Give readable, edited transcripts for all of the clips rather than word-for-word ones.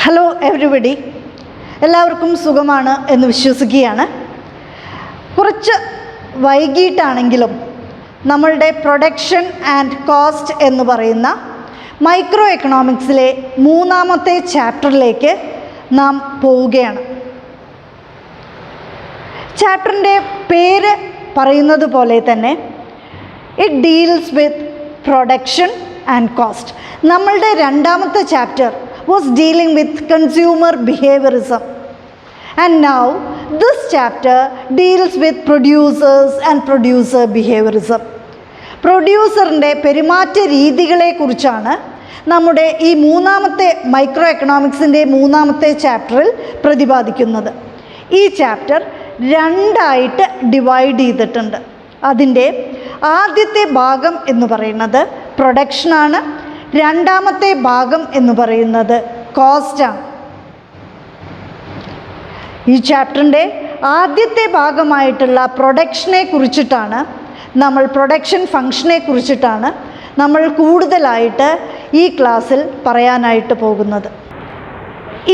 Hello everybody, എല്ലാവർക്കും സുഖമാണ് എന്ന് വിശ്വസിക്കുകയാണ്. കുറച്ച് വൈകിട്ടാണെങ്കിലും നമ്മളുടെ പ്രൊഡക്ഷൻ ആൻഡ് കോസ്റ്റ് എന്ന് പറയുന്ന മൈക്രോ എക്കണോമിക്സിലെ മൂന്നാമത്തെ ചാപ്റ്ററിലേക്ക് നാം പോവുകയാണ്. ചാപ്റ്ററിൻ്റെ പേര് പറയുന്നത് പോലെ തന്നെ it deals with production and cost. നമ്മളുടെ രണ്ടാമത്തെ chapter was dealing with consumer behaviorism, and now this chapter deals with producers and producer behaviorism. പ്രൊഡ്യൂസറിൻ്റെ പെരുമാറ്റ രീതികളെക്കുറിച്ചാണ് നമ്മുടെ ഈ മൂന്നാമത്തെ മൈക്രോ എക്കണോമിക്സിൻ്റെ മൂന്നാമത്തെ ചാപ്റ്ററിൽ പ്രതിപാദിക്കുന്നത്. ഈ ചാപ്റ്റർ രണ്ടായിട്ട് ഡിവൈഡ് ചെയ്തിട്ടുണ്ട്. അതിൻ്റെ ആദ്യത്തെ ഭാഗം എന്ന് പറയുന്നത് പ്രൊഡക്ഷനാണ്, രണ്ടാമത്തെ ഭാഗം എന്ന് പറയുന്നത് കോസ്റ്റാണ്. ഈ ചാപ്റ്ററിൻ്റെ ആദ്യത്തെ ഭാഗമായിട്ടുള്ള പ്രൊഡക്ഷനെ കുറിച്ചിട്ടാണ് പ്രൊഡക്ഷൻ ഫങ്ഷനെ കുറിച്ചിട്ടാണ് നമ്മൾ കൂടുതലായിട്ട് ഈ ക്ലാസ്സിൽ പറയാനായിട്ട് പോകുന്നത്.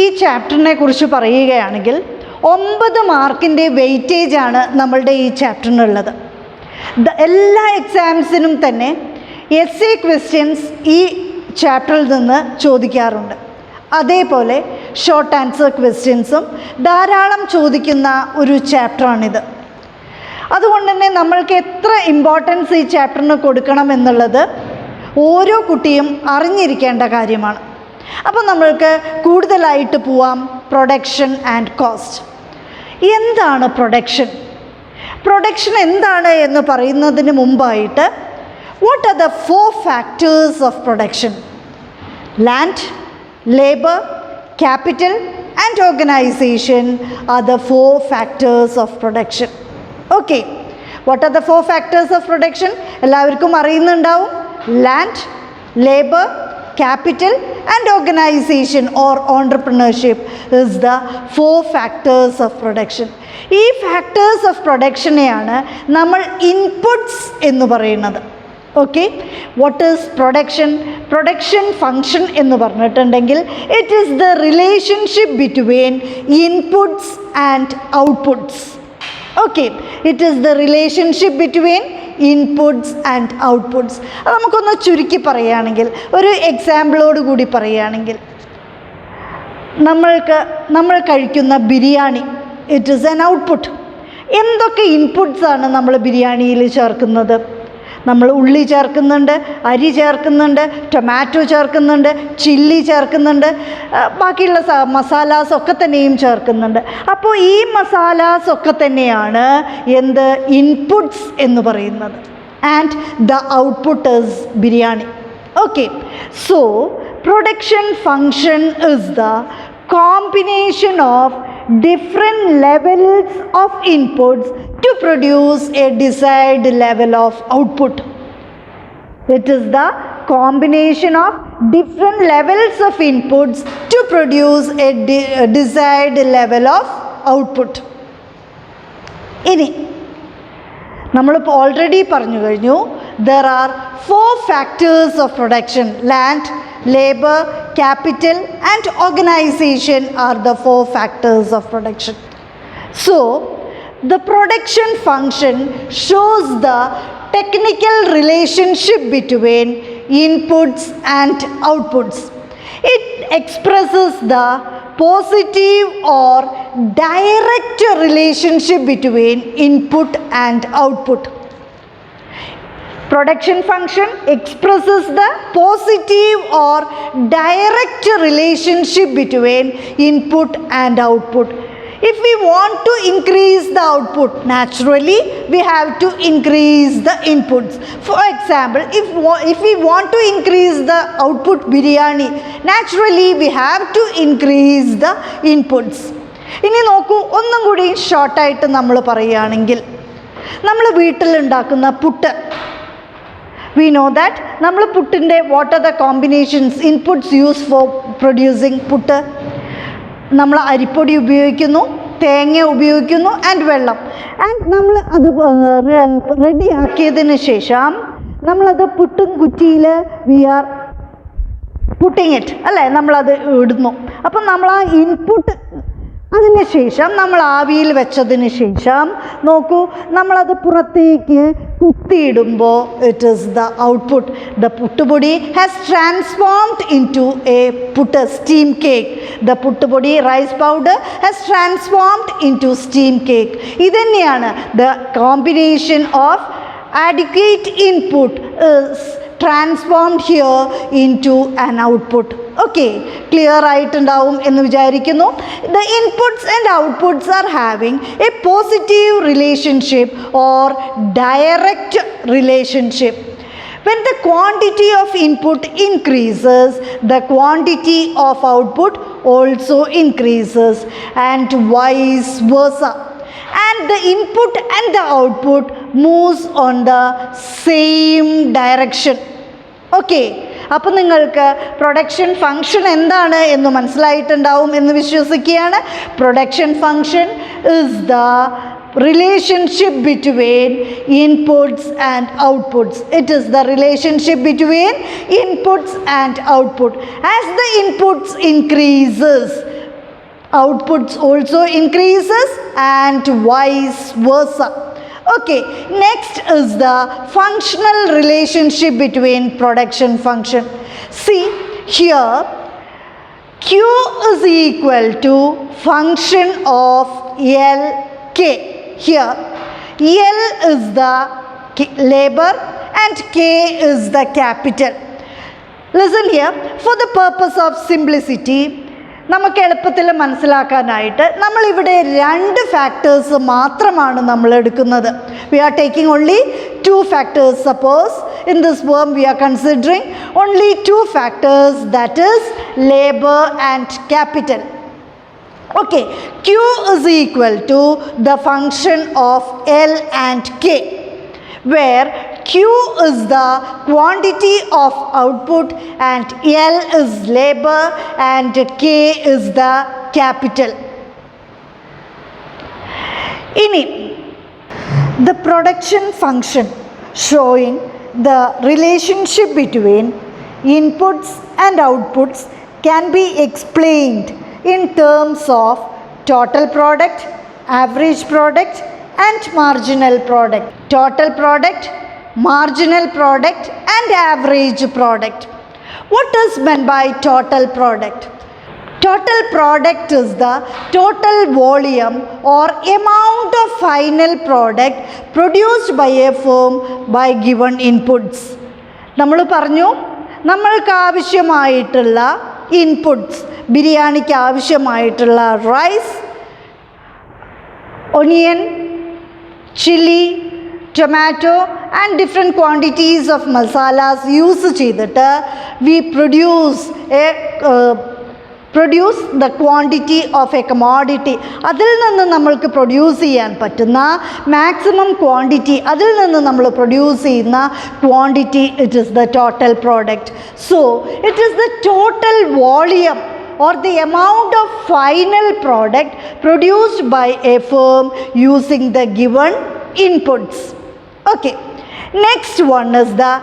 ഈ ചാപ്റ്ററിനെ കുറിച്ച് പറയുകയാണെങ്കിൽ 9 മാർക്കിൻ്റെ വെയിറ്റേജാണ് നമ്മളുടെ ഈ ചാപ്റ്ററിനുള്ളത്. എല്ലാ എക്സാംസിനും തന്നെ HSE ക്വസ്റ്റ്യൻസ് ഈ ചാപ്റ്ററിൽ നിന്ന് ചോദിക്കാറുണ്ട്. അതേപോലെ ഷോർട്ട് ആൻസർ ക്വസ്റ്റ്യൻസും ധാരാളം ചോദിക്കുന്ന ഒരു ചാപ്റ്ററാണിത്. അതുകൊണ്ട് തന്നെ നമ്മൾക്ക് എത്ര ഇമ്പോർട്ടൻസ് ഈ ചാപ്റ്ററിന് കൊടുക്കണം എന്നുള്ളത് ഓരോ കുട്ടിയും അറിഞ്ഞിരിക്കേണ്ട കാര്യമാണ്. അപ്പോൾ നമ്മൾക്ക് കൂടുതലായിട്ട് പോവാം. Production and cost. എന്താണ് പ്രൊഡക്ഷൻ? പ്രൊഡക്ഷൻ എന്താണ് എന്ന് പറയുന്നതിന് മുമ്പായിട്ട് what are the 4 factors of production? Land, labor, capital and organization are the 4 factors of production. Okay, what are the 4 factors of production? എല്ലാവർക്കും അറിയുന്നുണ്ടാവും. Land, labor, capital and organization or entrepreneurship is the 4 factors of production. ഈ factors of productionനെയാണ് നമ്മൾ inputs എന്ന് പറയുന്നത്. Okay, what is production? Production function എന്ന് പറഞ്ഞിട്ടുണ്ടെങ്കിൽ it is the relationship between inputs and outputs. Okay, it is the relationship between inputs and outputs. അത് നമുക്കൊന്ന് ചുരുക്കി പറയുകയാണെങ്കിൽ, ഒരു എക്സാമ്പിളോട് കൂടി പറയുകയാണെങ്കിൽ, നമ്മൾ കഴിക്കുന്ന biryani, it is an output. എന്തൊക്കെ ഇൻപുട്സാണ് നമ്മൾ ബിരിയാണിയിൽ ചേർക്കുന്നത്? നമ്മൾ ഉള്ളി ചേർക്കുന്നുണ്ട്, അരി ചേർക്കുന്നുണ്ട്, ടൊമാറ്റോ ചേർക്കുന്നുണ്ട്, ചില്ലി ചേർക്കുന്നുണ്ട്, ബാക്കിയുള്ള മസാലാസൊക്കെ തന്നെയും ചേർക്കുന്നുണ്ട്. അപ്പോൾ ഈ മസാലാസൊക്കെ തന്നെയാണ് എന്ത്? ഇൻപുട്സ് എന്ന് പറയുന്നത്. And the output is biryani. Okay, so production function is the combination of different levels of inputs to produce a desired level of output. It is the combination of different levels of inputs to produce a desired level of output. ഇനി നമ്മളിപ്പോൾ already പറഞ്ഞു കഴിഞ്ഞു, there are 4 factors of production. Land, labor, capital and organization are the 4 factors of production. So the production function shows the technical relationship between inputs and outputs. It expresses the positive or direct relationship between input and output. Production function expresses the positive or direct relationship between input and output. If we want to increase the output, naturally we have to increase the inputs. For example, if we want to increase the output biryani, naturally we have to increase the inputs. ഇനി നോക്കൂ, ഒന്നും കൂടി ഷോർട്ടായിട്ട് നമ്മൾ പറയുകയാണെങ്കിൽ, നമ്മൾ വീട്ടിലുണ്ടാക്കുന്ന puttu, we know that നമ്മൾ പുട്ടിൻ്റെ what are the combinations, inputs used for producing puttu? നമ്മൾ അരിപ്പൊടി ഉപയോഗിക്കുന്നു, തേങ്ങ ഉപയോഗിക്കുന്നു ആൻഡ് വെള്ളം. ആൻഡ് നമ്മൾ അത് റെഡിയാക്കിയതിന് ശേഷം നമ്മളത് പുട്ടും കുറ്റിയിൽ വി ആർ പുട്ടിങ് ഇറ്റ്, അല്ലേ, നമ്മളത് ഇടുന്നു. അപ്പം നമ്മൾ ആ ഇൻപുട്ട് അതിന് ശേഷം നമ്മൾ ആവിയിൽ വെച്ചതിന് ശേഷം നോക്കൂ, നമ്മളത് പുറത്തേക്ക് കുത്തിയിടുമ്പോൾ it is the output. The പുട്ടുപൊടി has transformed in to a steam cake. The പുട്ടുപൊടി rice powder has transformed in to steam cake. ഇതുതന്നെയാണ് the combination of adequate input is transformed here into an output. Okay, clear ആയിട്ടുണ്ടാവും എന്ന് വിചാരിക്കുന്നു. The inputs and outputs are having a positive relationship or direct relationship. When the quantity of input increases, the quantity of output also increases and vice versa. And the input and the output moves on the same direction. Okay, അപ്പോൾ നിങ്ങൾക്ക് production function എന്താണ് എന്ന് മനസ്സിലായിട്ടുണ്ടാവും എന്ന് വിശ്വസിക്കുകയാണ്. Production function is the relationship between inputs and outputs. It is the relationship between inputs and output. As the inputs increases, outputs also increases and vice versa. Okay, next is the functional relationship between production function. See here, Q is equal to function of LK. Here L is the labor and K is the capital. Listen here, for the purpose of simplicity, നമുക്ക് എളുപ്പത്തിൽ മനസ്സിലാക്കാനായിട്ട് നമ്മളിവിടെ രണ്ട് factors മാത്രമാണ് നമ്മൾ എടുക്കുന്നത്. We are taking only two factors. Suppose in this way we are considering only two factors, that is labour and capital. Okay, Q is equal to the function of L and K, where Q is the quantity of output and L is labor and K is the capital. Ini the production function showing the relationship between inputs and outputs can be explained in terms of total product, average product and marginal product. Total product, marginal product and average product. What is meant by total product? Total product is the total volume or amount of final product produced by a firm by given inputs. നമ്മൾ പറഞ്ഞു, നമ്മൾക്ക് ആവശ്യമായിട്ടുള്ള inputs, ബിരിയാണിക്ക് ആവശ്യമായിട്ടുള്ള rice, onion, chilli, tomato and different quantities of masalas use ചെയ്തിട്ട് we produce the quantity of a commodity. അതിൽ നിന്ന് നമ്മൾക്ക് പ്രൊഡ്യൂസ് ചെയ്യാൻ പറ്റുന്ന മാക്സിമം ക്വാണ്ടിറ്റി, അതിൽ നിന്ന് നമ്മൾ പ്രൊഡ്യൂസ് ചെയ്യുന്ന quantity, it is the total product. So it is the total volume or the amount of final product produced by a firm using the given inputs. Okay, next one is the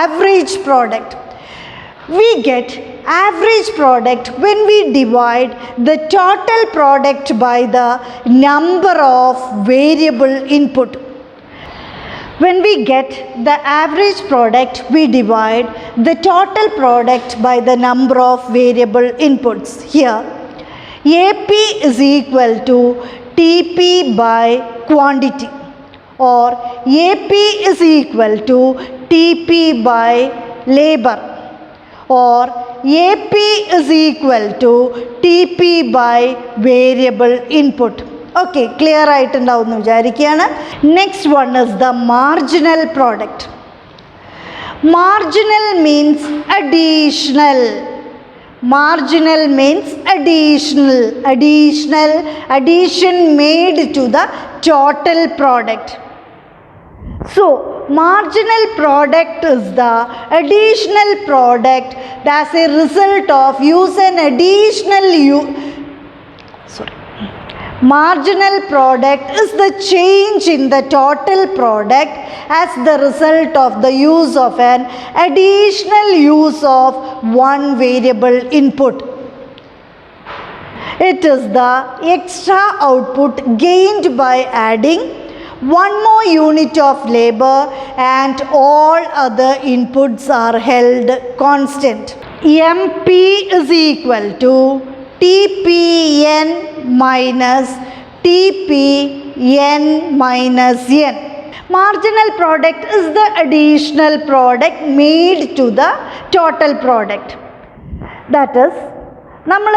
average product. We get average product when we divide the total product by the number of variable input. When we get the average product, we divide the total product by the number of variable inputs. Here, AP is equal to TP by quantity, or AP is equal to TP by labor, or AP is equal to TP by variable input. Okay, clear ആയിട്ടുണ്ടാവും എന്ന് വിചാരിക്കുകയാണ്. Next one is the marginal product. Marginal means additional. Marginal means addition made to the total product. So marginal product is the additional product as a result of marginal product is the change in the total product as the result of the use of an additional use of one variable input. It is the extra output gained by adding one more unit of labor and all other inputs are held constant. MP is equal to TPN minus TPN minus N. Marginal product is the additional product made to the total product. That is, നമ്മൾ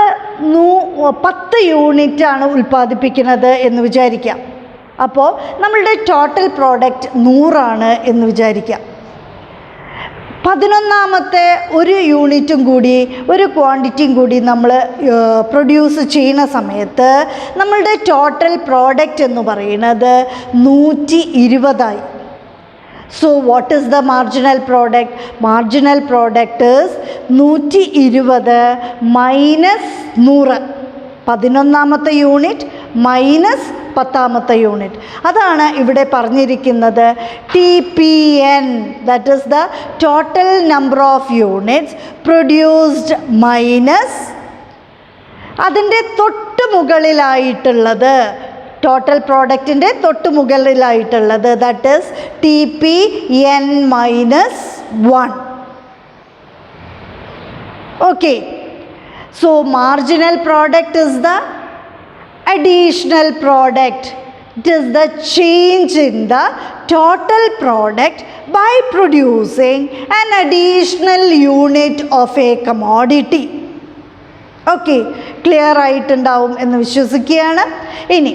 10 യൂണിറ്റാണ് ഉൽപ്പാദിപ്പിക്കുന്നത് എന്ന് വിചാരിക്കാം. അപ്പോൾ നമ്മളുടെ total product 100 എന്ന് വിചാരിക്കാം. 11ാമത്തെ ഒരു യൂണിറ്റും കൂടി ഒരു ക്വാണ്ടിറ്റിയും കൂടി നമ്മൾ പ്രൊഡ്യൂസ് ചെയ്യുന്ന സമയത്ത് നമ്മളുടെ ടോട്ടൽ പ്രോഡക്റ്റ് എന്ന് പറയുന്നത് 120 ആയി. So what is the marginal product? Marginal product is 120 minus 100. 11ാമത്തെ യൂണിറ്റ് മൈനസ് 10ാമത്തെ യൂണിറ്റ്. അതാണ് ഇവിടെ പറഞ്ഞിരിക്കുന്നത് TPN. That is the total number of units produced minus അതിൻ്റെ തൊട്ട് മുകളിലായിട്ടുള്ളത്, ടോട്ടൽ പ്രോഡക്റ്റിൻ്റെ തൊട്ട് മുകളിലായിട്ടുള്ളത്, that is TPN minus 1. Okay. So marginal product is the additional product. It is the change in the total product by producing an additional unit of a commodity. Okay, clear ആയിട്ടുണ്ടാവും എന്ന് വിശ്വസിക്കുകയാണ്. ഇനി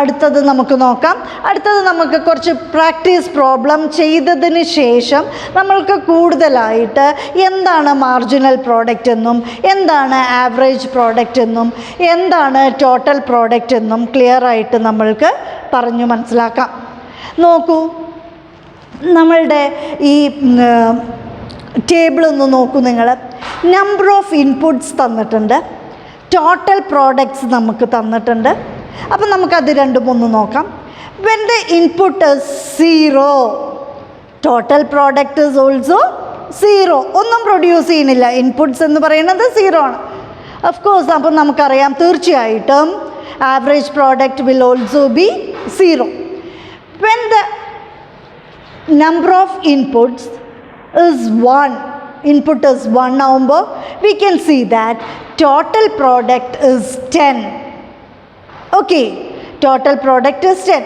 അടുത്തത് നമുക്ക് നോക്കാം. അടുത്തത് നമുക്ക് കുറച്ച് പ്രാക്ടീസ് പ്രോബ്ലം ചെയ്തതിന് ശേഷം നമ്മൾക്ക് കൂടുതലായിട്ട് എന്താണ് മാർജിനൽ പ്രോഡക്റ്റ് എന്നും എന്താണ് ആവറേജ് പ്രോഡക്റ്റ് എന്നും എന്താണ് ടോട്ടൽ പ്രോഡക്റ്റ് എന്നും ക്ലിയർ ആയിട്ട് നമ്മൾക്ക് പറഞ്ഞു മനസ്സിലാക്കാം. നോക്കൂ, നമ്മളുടെ ഈ ടേബിൾ ഒന്ന് നോക്കൂ നിങ്ങൾ. നമ്പർ ഓഫ് ഇൻപുട്സ് തന്നിട്ടുണ്ട്, ടോട്ടൽ പ്രോഡക്ട്സ് നമുക്ക് തന്നിട്ടുണ്ട്. അപ്പം നമുക്കത് രണ്ടും ഒന്ന് നോക്കാം. When the input is 0, total product is also 0. ഒന്നും പ്രൊഡ്യൂസ് ചെയ്യുന്നില്ല, ഇൻപുട്സ് എന്ന് പറയുന്നത് 0 ആണ്. ഓഫ് കോഴ്സ് അപ്പം നമുക്കറിയാം തീർച്ചയായിട്ടും average product will also be 0. When the number of inputs is 1, input is 1 ആവുമ്പോൾ we can see that total product is 10. Okay, total product is 10.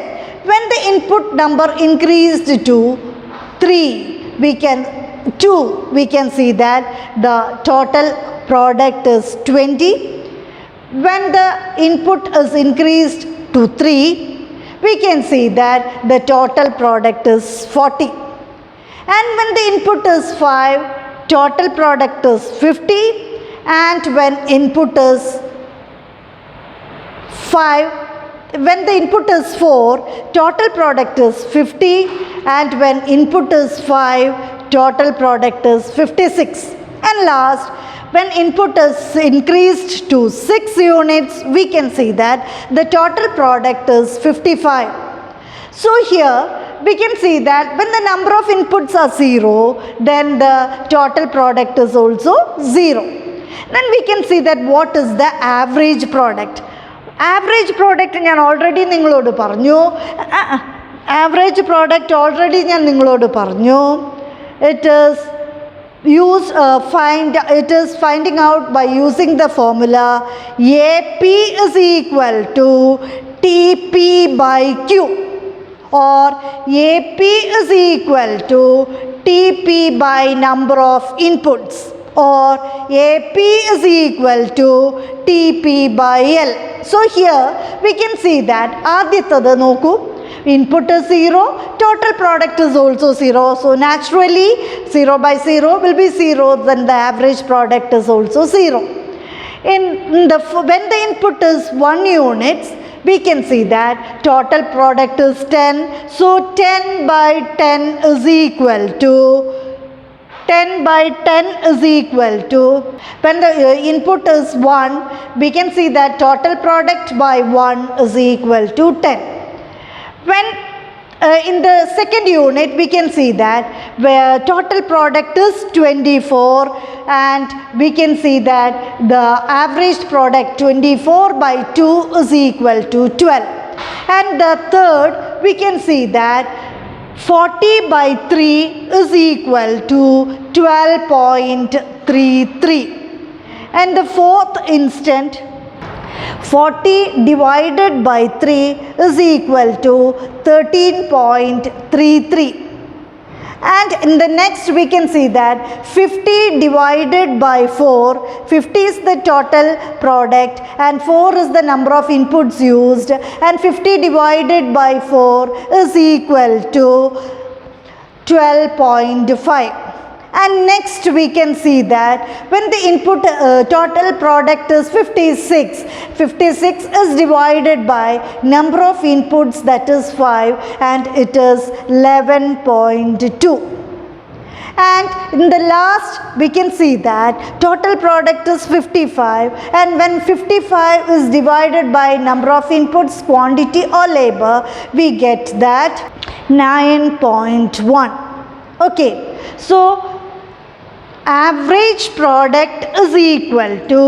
When the input number increased to 3, we can see that the total product is 20. When the input is increased to 3, we can see that the total product is 40. And when the input is 5, total product is 50. And when input is 4, total product is 50. And when input is 5, total product is 56. And last, when input is increased to 6 units, we can see that the total product is 55. So here we can see that when the number of inputs are 0, then the total product is also 0. Then we can see that what is the average product. Average product ഞാൻ already നിങ്ങളോട് പറഞ്ഞു. Average product already ഞാൻ നിങ്ങളോട് പറഞ്ഞു. It is finding out by using the formula AP is equal to TP by Q. Or AP is equal to TP by number of inputs, or AP is equal to TP by L. So here we can see that ആദ്യത്തത് നോക്കൂ, input is 0, total product is also 0. So naturally 0 by 0 will be 0, then the average product is also 0. When the input is 1 units, we can see that total product is 10. So 10 by 10 is equal to when the input is 1, we can see that total product by 1 is equal to 10. When In the second unit, we can see that where total product is 24, and we can see that the average product 24 by 2 is equal to 12. And the third, we can see that 40 by 3 is equal to 12.33. And the fourth instant, 40 divided by 3 is equal to 13.33. And in the next we can see that 50 divided by 4, 50 is the total product and 4 is the number of inputs used, and 50 divided by 4 is equal to 12.5. And next we can see that when the input total product is 56, 56 is divided by number of inputs, that is 5, and it is 11.2. And in the last we can see that total product is 55, and when 55 is divided by number of inputs, quantity or labor, we get that 9.1. Okay, so average product is equal to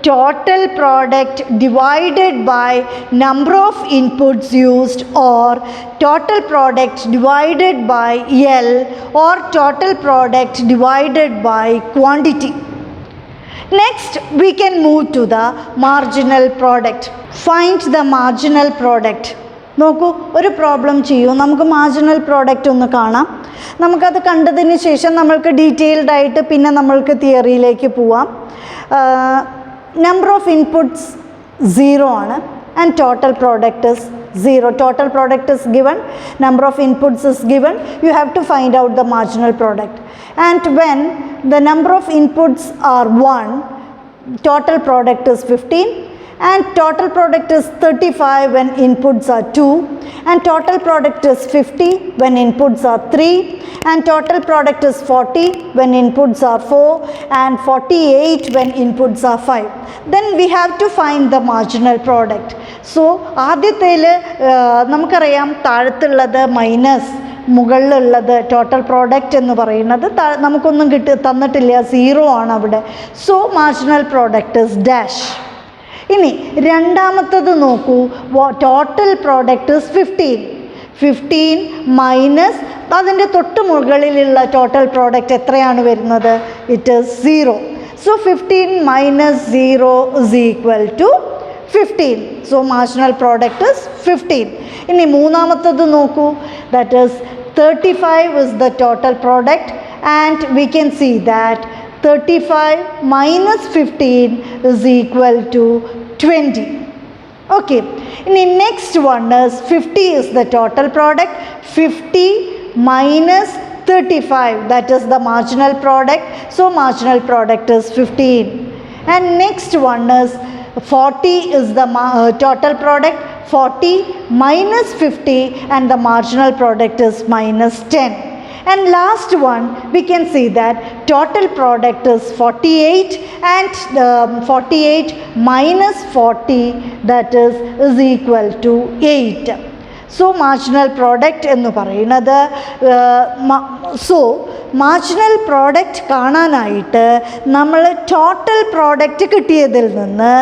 total product divided by number of inputs used, or total product divided by L, or total product divided by quantity. Next, we can move to the marginal product. Find the marginal product. നോക്കൂ, ഒരു problem ചെയ്യൂ. നമുക്ക് marginal product ഒന്ന് കാണാം. നമുക്കത് കണ്ടതിന് ശേഷം നമ്മൾക്ക് ഡീറ്റെയിൽഡ് ആയിട്ട് പിന്നെ നമ്മൾക്ക് തിയറിയിലേക്ക് പോവാം. നമ്പർ ഓഫ് ഇൻപുട്സ് 0 ആണ്, and total product is 0. Total product is given, number of inputs is given. You have to find out the marginal product. And when the number of inputs are 1, total product is 15. And total product is 35 when inputs are 2, and total product is 50 when inputs are 3, and total product is 40 when inputs are 4, and 48 when inputs are 5. Then we have to find the marginal product. So ആദ്യത്തേൽ നമുക്കറിയാം താഴത്തുള്ളത് minus മുകളിലുള്ളത് total product എന്ന് പറയുന്നത് നമുക്കൊന്നും തന്നിട്ടില്ല, 0 ആണ് അവിടെ. So marginal product is dash. ഇനി രണ്ടാമത്തത് നോക്കൂ, ടോട്ടൽ പ്രോഡക്റ്റ് ഇസ് 15. 15 മൈനസ് അതിൻ്റെ തൊട്ട് മുകളിലുള്ള ടോട്ടൽ പ്രോഡക്റ്റ് എത്രയാണ് വരുന്നത്? It is 0. So 15 minus 0 is equal to 15. So marginal product is 15. ഇനി മൂന്നാമത്തത് നോക്കൂ, that is 35 is the total product, and we can see that 35 minus 15 is equal to 20. Okay, and the next one is 50 is the total product. 50 minus 35, that is the marginal product. So marginal product is 15. And next one is 40 is the total product. 40 minus 50, and the marginal product is minus 10. And last one, we can see that total product is 48, and 48 minus 40, that is equal to 8. So marginal product എന്ന് പറയുന്നത്, so marginal product കാണാനായിട്ട് നമ്മൾ total product കിട്ടിയതിൽ നിന്ന്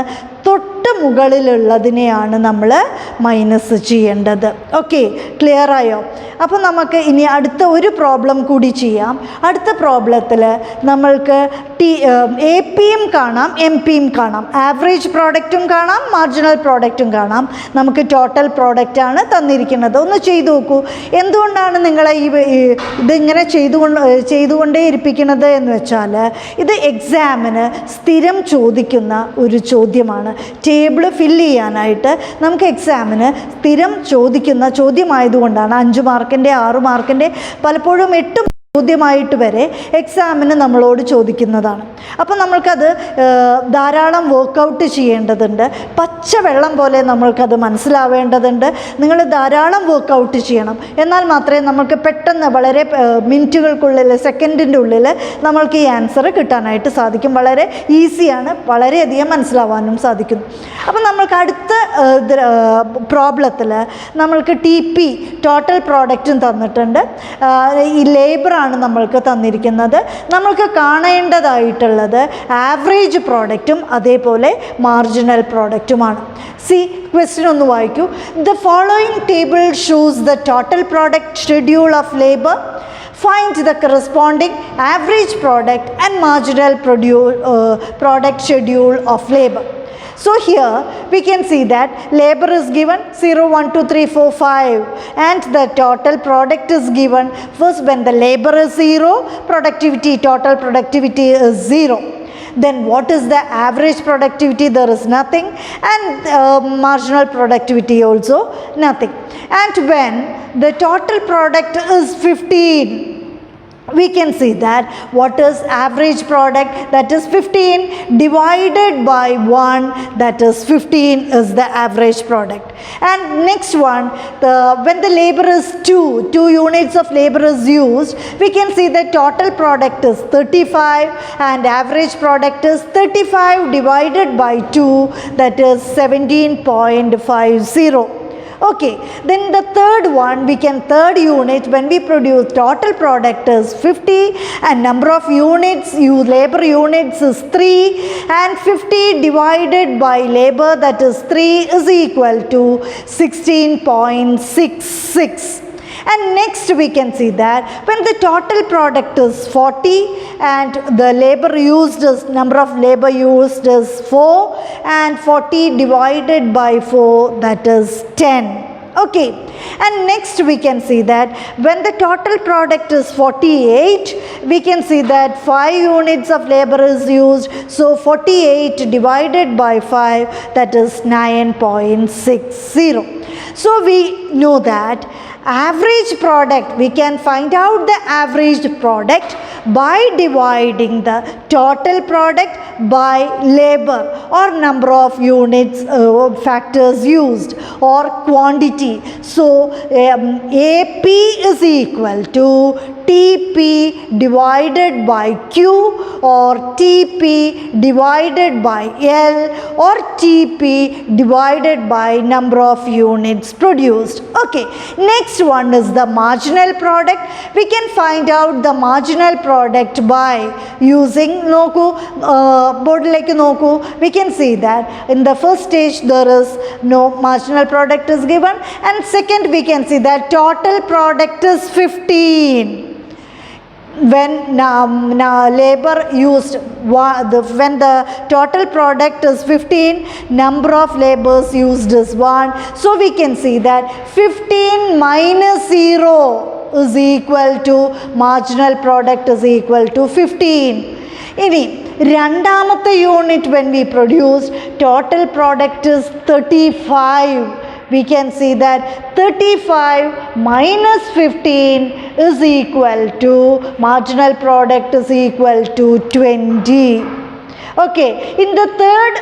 തൊട്ട് മുകളിലുള്ളതിനെയാണ് നമ്മൾ minus ചെയ്യേണ്ടത്. Okay, clear ആയോ? അപ്പോൾ നമുക്ക് ഇനി അടുത്ത ഒരു പ്രോബ്ലം കൂടി ചെയ്യാം. അടുത്ത പ്രോബ്ലത്തിൽ നമ്മൾക്ക് എ പിയും കാണാം, എം പിയും കാണാം, ആവറേജ് പ്രോഡക്റ്റും കാണാം, മാർജിനൽ പ്രോഡക്റ്റും കാണാം. നമുക്ക് ടോട്ടൽ പ്രോഡക്റ്റാണ് തന്നിരിക്കുന്നത്. ഒന്ന് ചെയ്തു നോക്കൂ. എന്തുകൊണ്ടാണ് നിങ്ങളെ ഇതിങ്ങനെ ചെയ്തുകൊണ്ടേ ഇരിപ്പിക്കുന്നത് എന്ന് വെച്ചാൽ, ഇത് എക്സാമിന് സ്ഥിരം ചോദിക്കുന്ന ഒരു ചോദ്യമാണ്. ടേബിൾ ഫില്ല് ചെയ്യാനായിട്ട് നമുക്ക് എക്സാമിന് സ്ഥിരം ചോദിക്കുന്ന ചോദ്യമായതുകൊണ്ടാണ് 5 മാർക്കിൻ്റെ 6 മാർക്കിൻ്റെ പലപ്പോഴും 8 ചോദ്യമായിട്ട് വരെ എക്സാമിന് നമ്മളോട് ചോദിക്കുന്നതാണ്. അപ്പോൾ നമ്മൾക്കത് ധാരാളം വർക്കൗട്ട് ചെയ്യേണ്ടതുണ്ട്. പച്ചവെള്ളം പോലെ നമ്മൾക്കത് മനസ്സിലാവേണ്ടതുണ്ട്. നിങ്ങൾ ധാരാളം വർക്കൗട്ട് ചെയ്യണം. എന്നാൽ മാത്രമേ നമുക്ക് പെട്ടെന്ന് വളരെ മിനിറ്റുകൾക്കുള്ളിൽ, സെക്കൻഡിൻ്റെ ഉള്ളിൽ നമ്മൾക്ക് ഈ ആൻസർ കിട്ടാനായിട്ട് സാധിക്കും. വളരെ ഈസിയാണ്, വളരെയധികം മനസ്സിലാവാനും സാധിക്കുന്നു. അപ്പോൾ നമ്മൾക്ക് അടുത്ത പ്രോബ്ലത്തിൽ നമ്മൾക്ക് TP ടോട്ടൽ പ്രോഡക്റ്റും തന്നിട്ടുണ്ട്. ഈ ലേബറാണ് നമ്മൾക്ക് തന്നിരിക്കുന്നത്. നമ്മൾക്ക് കാണേണ്ടതായിട്ടുള്ളത് ആവറേജ് പ്രോഡക്റ്റും അതേപോലെ മാർജിനൽ പ്രോഡക്റ്റുമാണ്. ക്വസ്റ്റ്യൻ ഒന്ന് വായിക്കൂ. The following table shows the total product schedule of labour. Find the corresponding average product and marginal product schedule of labor. So here we can see that labor is given 0, 1, 2, 3, 4, 5 and the total product is given. First, when the labor is 0, total productivity is 0. Then what is the average productivity? There is nothing, and marginal productivity also nothing. And when the total product is 15, we can see that what is average product, that is 15 divided by 1, that is 15 is the average product. And next one, when the labor is 2 units of labor is used, we can see the total product is 35 and average product is 35 divided by 2, that is 17.50. Okay, then the third one, third unit, when we produce total product is 50 and number of units, labor units is 3 and 50 divided by labor, that is 3, is equal to 16.66. And next we can see that when the total product is 40 and the labor used is, number of labor used is 4 and 40 divided by 4, that is 10. Okay, and next we can see that when the total product is 48, we can see that 5 units of labor is used. So 48 divided by 5, that is 9.60. So we know that average product, we can find out the average product by dividing the total product by labor or number of units, factors used, or quantity. So AP is equal to TP divided by Q or TP divided by L or TP divided by number of units produced. Okay, next one is the marginal product. We can find out the marginal product by using board like noku. We can see that in the first stage there is no marginal product is given, and second we can see that total product is 15. When labor used, when the total product is 15, number of labors used is 1. So we can see that 15 minus 0 is equal to marginal product is equal to 15. ഇനി രണ്ടാമത്തെ unit when we produce, total product is 35. We can see that 35 minus 15 is equal to, marginal product is equal to 20. Okay, in the third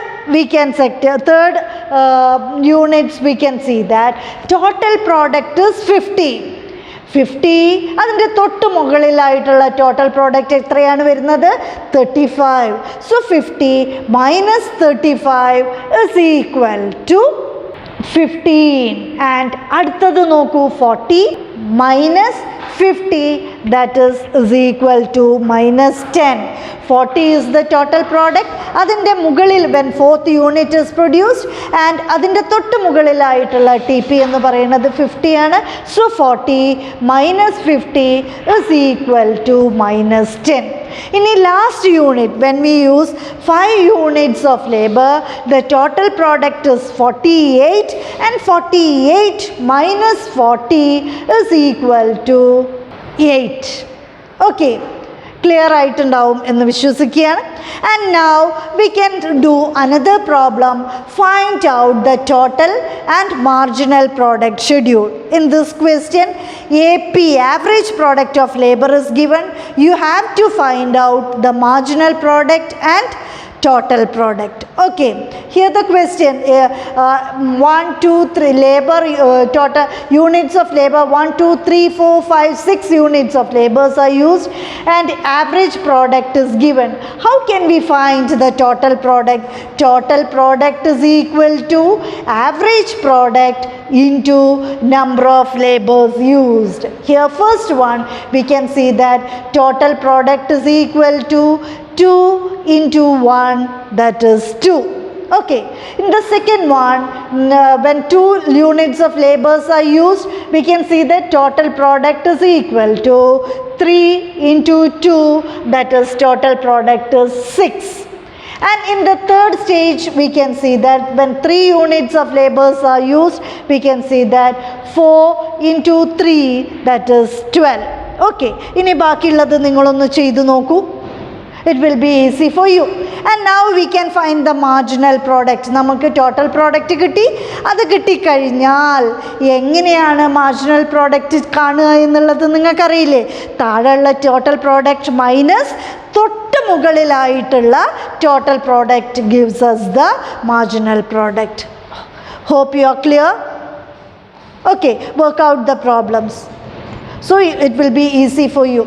units we can see that total product is 50. 50, അതിൻ്റെ തൊട്ട് മുകളിലായിട്ടുള്ള total product എത്രയാണ് വരുന്നത്? 35. So 50 minus 35 is equal to 15. And അടുത്തത് നോക്കൂ, 40 minus 50, that is equal to minus 10. 40 is the total product. അതിൻ്റെ മുകളിൽ when fourth unit is produced, and അതിൻ്റെ തൊട്ട് മുകളിലായിട്ടുള്ള TP എന്ന് പറയുന്നത് 50 ആണ്. So 40 minus 50 is equal to minus 10. In the last unit, when we use 5 units of labor, the total product is 48, and 48 minus 40 is equal to 8. Okay, clear ആയിട്ടുണ്ടാവും എന്ന് വിശ്വസിക്കുകയാണ്. And now we can do another problem. Find out the total and marginal product schedule. In this question, AP, average product of labor, is given. You have to find out the marginal product and total product. Okay, here the question, 1 2 3 labor, total units of labor, 1 2 3 4 5 6 units of labors are used and average product is given. How can we find the total product? Total product is equal to average product into number of labors used. Here first one, we can see that total product is equal to 2 into 1, that is 2. Okay, in the second one, when 2 units of labors are used, we can see that total product is equal to 3 into 2, that is total product is 6. And in the third stage, we can see that when 3 units of labors are used, we can see that 4 into 3, that is 12. Okay, ഇനി ബാക്കിയുള്ളത് നിങ്ങളൊന്ന് ചെയ്തു നോക്കൂ. It will be easy for you. And now we can find the marginal product. നമുക്ക് total product കിട്ടി. അത് കിട്ടിക്കഴിഞ്ഞാൽ എങ്ങനെയാണ് മാർജിനൽ പ്രോഡക്റ്റ് കാണുക എന്നുള്ളത് നിങ്ങൾക്കറിയില്ലേ? താഴെയുള്ള ടോട്ടൽ പ്രോഡക്റ്റ് മൈനസ് തൊട്ട് മുകളിലായിട്ടുള്ള total product gives us the marginal product. Hope you are clear. Okay, work out the problems. So it will be easy for you.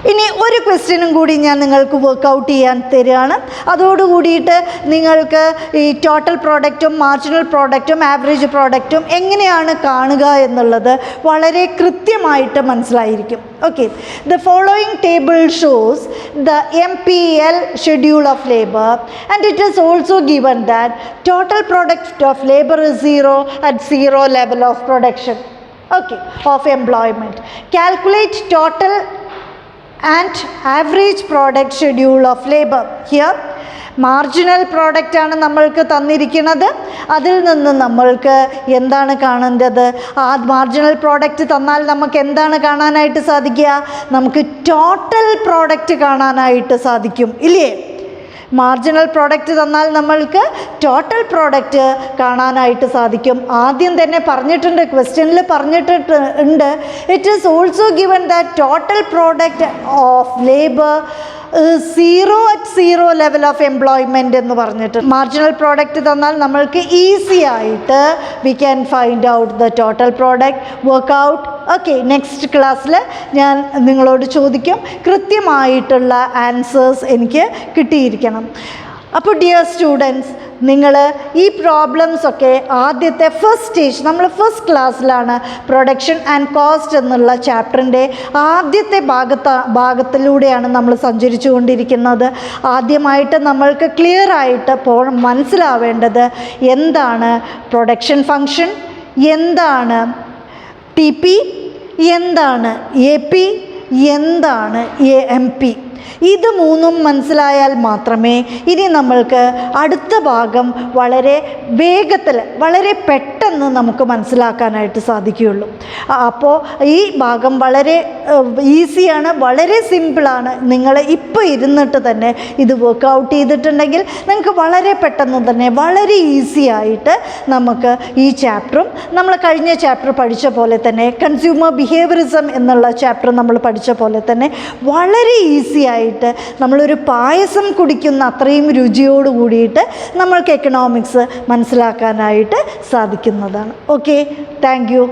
ഇനി ഒരു ക്വസ്റ്റ്യനും കൂടി ഞാൻ നിങ്ങൾക്ക് വർക്കൗട്ട് ചെയ്യാൻ തരികയാണ്. അതോടുകൂടിയിട്ട് നിങ്ങൾക്ക് ഈ ടോട്ടൽ പ്രോഡക്റ്റും മാർജിനൽ പ്രോഡക്റ്റും ആവറേജ് പ്രോഡക്റ്റും എങ്ങനെയാണ് കാണുക എന്നുള്ളത് വളരെ കൃത്യമായിട്ട് മനസ്സിലായിരിക്കും. Okay, the following table shows the MPL schedule of labour and it is also given that total product of labour is 0 at 0 level of production. Okay, of employment. Calculate total and average product schedule of labor. Here marginal product ആണ് നമ്മൾക്ക് തന്നിരിക്കുന്നത്. അതിൽ നിന്ന് നമ്മൾക്ക് എന്താണ് കാണേണ്ടത്? ആ marginal product തന്നാൽ നമുക്ക് എന്താണ് കാണാനായിട്ട് സാധിക്കുക? നമുക്ക് ടോട്ടൽ പ്രോഡക്റ്റ് കാണാനായിട്ട് സാധിക്കും, ഇല്ലേ? മാർജിനൽ പ്രോഡക്റ്റ് തന്നാൽ നമ്മൾക്ക് ടോട്ടൽ പ്രോഡക്റ്റ് കാണാനായിട്ട് സാധിക്കും. ആദ്യം തന്നെ പറഞ്ഞിട്ടുണ്ട്, ക്വസ്റ്റ്യനിൽ പറഞ്ഞിട്ടുണ്ട്, it is also given that total product of labour 0 at 0 level of employment എന്ന് പറഞ്ഞിട്ട്. മാർജിനൽ പ്രോഡക്റ്റ് തന്നാൽ നമ്മൾക്ക് ഈസി ആയിട്ട് we can find out the total product, work out. Okay, next ക്ലാസ്സിൽ ഞാൻ നിങ്ങളോട് ചോദിക്കും, കൃത്യമായിട്ടുള്ള ആൻസേഴ്സ് എനിക്ക് കിട്ടിയിരിക്കണം. അപ്പോൾ ഡിയർ സ്റ്റുഡൻസ്, നിങ്ങൾ ഈ പ്രോബ്ലംസൊക്കെ ആദ്യത്തെ ഫസ്റ്റ് സ്റ്റേജ്, നമ്മൾ ഫസ്റ്റ് ക്ലാസ്സിലാണ് പ്രൊഡക്ഷൻ ആൻഡ് കോസ്റ്റ് എന്നുള്ള ചാപ്റ്ററിൻ്റെ ആദ്യത്തെ ഭാഗത്തിലൂടെയാണ് നമ്മൾ സഞ്ചരിച്ചു കൊണ്ടിരിക്കുന്നത്. ആദ്യമായിട്ട് നമ്മൾക്ക് ക്ലിയർ ആയിട്ട് മനസ്സിലാവേണ്ടത് എന്താണ് പ്രൊഡക്ഷൻ ഫങ്ഷൻ, എന്താണ് TP, എന്താണ് AP, എന്താണ് AMP. ഇത് മൂന്നും മനസ്സിലായാൽ മാത്രമേ ഇനി നമ്മൾക്ക് അടുത്ത ഭാഗം വളരെ വേഗത്തിൽ, വളരെ പെട്ടെന്ന് നമുക്ക് മനസ്സിലാക്കാനായിട്ട് സാധിക്കുകയുള്ളൂ. അപ്പോൾ ഈ ഭാഗം വളരെ ഈസിയാണ്, വളരെ സിമ്പിളാണ്. നിങ്ങൾ ഇപ്പോൾ ഇരുന്നിട്ട് തന്നെ ഇത് വർക്കൗട്ട് ചെയ്തിട്ടുണ്ടെങ്കിൽ നിങ്ങൾക്ക് വളരെ പെട്ടെന്ന് തന്നെ വളരെ ഈസി ആയിട്ട് നമുക്ക് ഈ ചാപ്റ്ററും നമ്മൾ കഴിഞ്ഞ ചാപ്റ്റർ പഠിച്ച പോലെ തന്നെ കൺസ്യൂമർ ബിഹേവിയറിസം എന്നുള്ള ചാപ്റ്റർ നമ്മൾ പഠിച്ച പോലെ തന്നെ വളരെ ഈസി ആയിട്ട് നമ്മളൊരു പായസം കുടിക്കുന്ന അത്രയും രുചിയോട് കൂടിയിട്ട് നമ്മൾക്ക് എക്കണോമിക്സ് മനസ്സിലാക്കാനായിട്ട് സാധിക്കുന്നതാണ്. Okay, thank you.